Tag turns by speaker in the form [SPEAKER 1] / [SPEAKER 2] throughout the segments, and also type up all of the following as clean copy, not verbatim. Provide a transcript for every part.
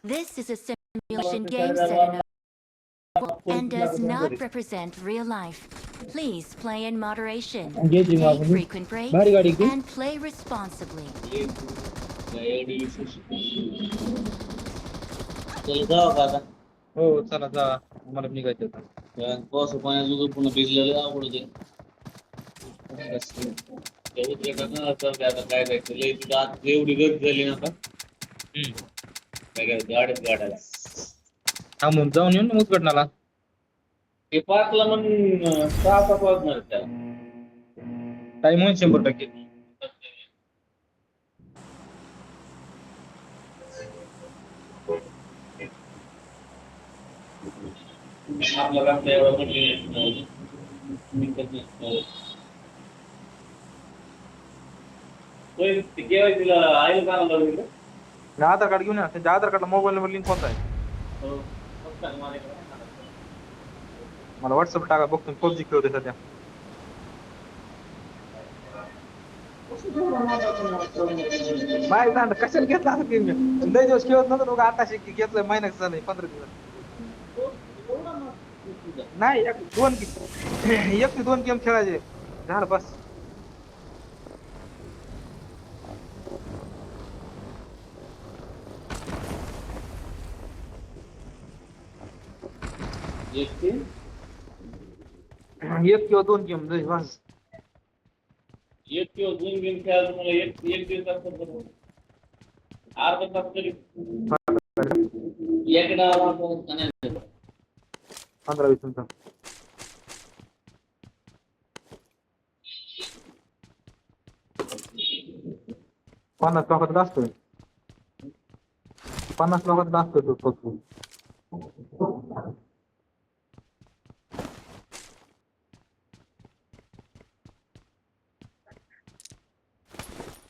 [SPEAKER 1] This is a simulation game set in a and does not represent real life. Please play in moderation, take frequent breaks, and play responsibly.
[SPEAKER 2] हो चला जा मला निघायचं होतं.
[SPEAKER 3] पाऊस पाण्याचं पुन्हा भिजलेलं आवड होते काय जायचं लय तिथं आता एवढी गर्दी झाली ना आता काय काय गाड्याच गाड्या
[SPEAKER 2] थांबून जाऊन येऊन ना उद्घाटनाला.
[SPEAKER 3] ते 5 ला मग 6-7 वाजणार त्याला
[SPEAKER 2] टाइम होईल 100%.
[SPEAKER 3] आपला रस्ता एवढा कठीण तिला आईल का
[SPEAKER 2] आधार कार्ड घेऊन या. त्यांच्या आधार कार्डला मोबाईल नंबर लिंक कोणता आहे मला व्हॉट्सअप टाका बघतो. पबजी खेळतोय सध्या. माहिती ना कशाला घेतला असं गेम लय दिवस खेळत नव्हतं. आता घेतलंय महिन्याच झालंय 15 दिवस. नाही 1 ते 2 गेम खेळायचे झालं बस.
[SPEAKER 3] एक
[SPEAKER 2] 1 किंवा 2 गेम बस.
[SPEAKER 3] 1 किंवा 2 गेम खेळायला तुम्हाला एक दिवस असतात अर्धा तास तरी एक डाव
[SPEAKER 2] 15-20 मिनिटं. पन्नास लोकांचा असतोय 50 लोकांचा असतोय तो फक्त.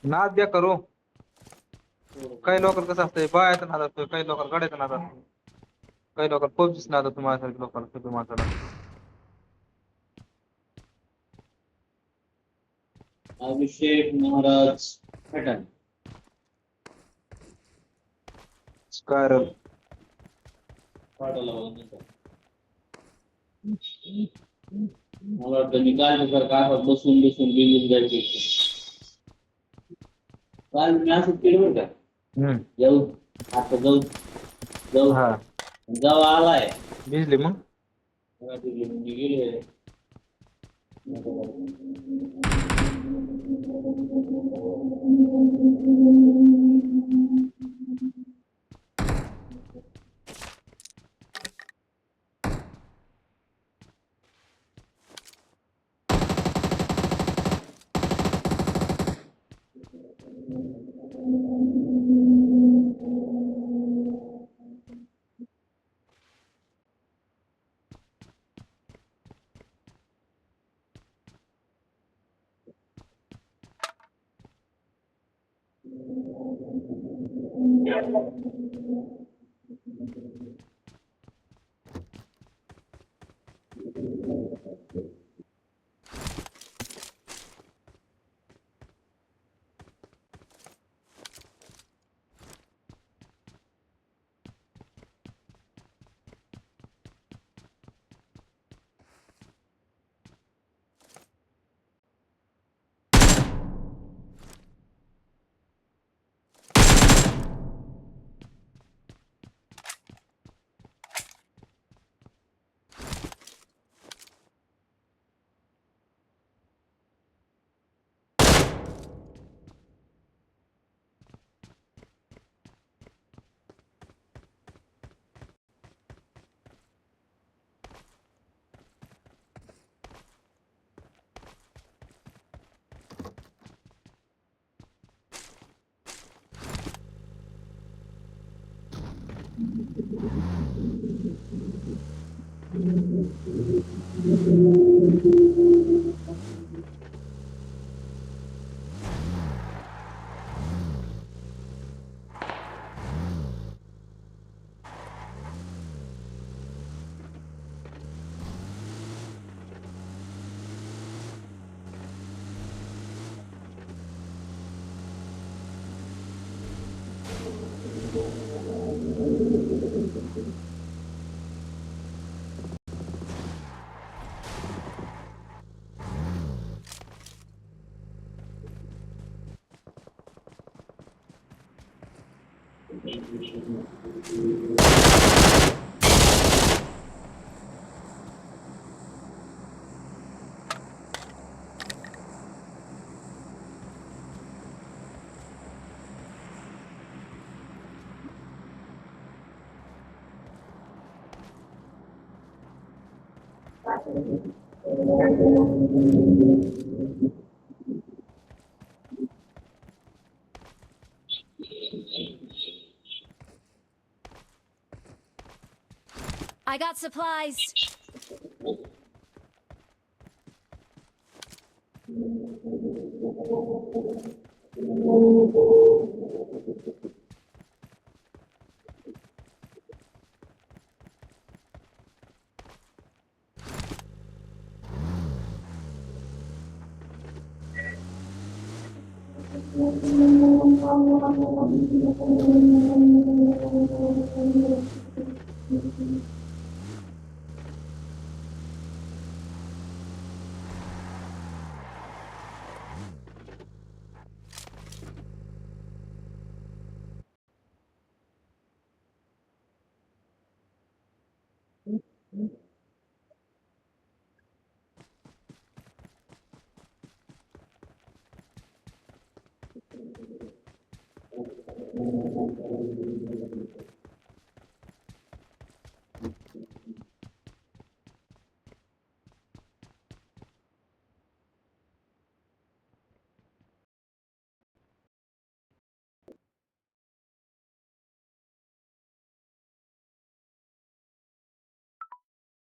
[SPEAKER 2] नाद द्या करू. काही लोकांना कसं असतंय बायाचा नाद असतोय, काही लोकांना गाड्याचा नाद असतो, काही लोकांना पबजीच नाद असतो. माझ्यासारख्या लोकांना सगळं माणसाला
[SPEAKER 3] अभिषेक महाराज पॅटर्न
[SPEAKER 2] स्कायरल
[SPEAKER 3] पाठवला मला वाटतं मी काय सर काय बसून बिंदून जायचे काल मी असं केलं बरं का जाऊ आता जाऊ
[SPEAKER 2] हा
[SPEAKER 3] जेव्हा आलाय
[SPEAKER 2] भिजले मग
[SPEAKER 3] मी गेले
[SPEAKER 1] I got supplies.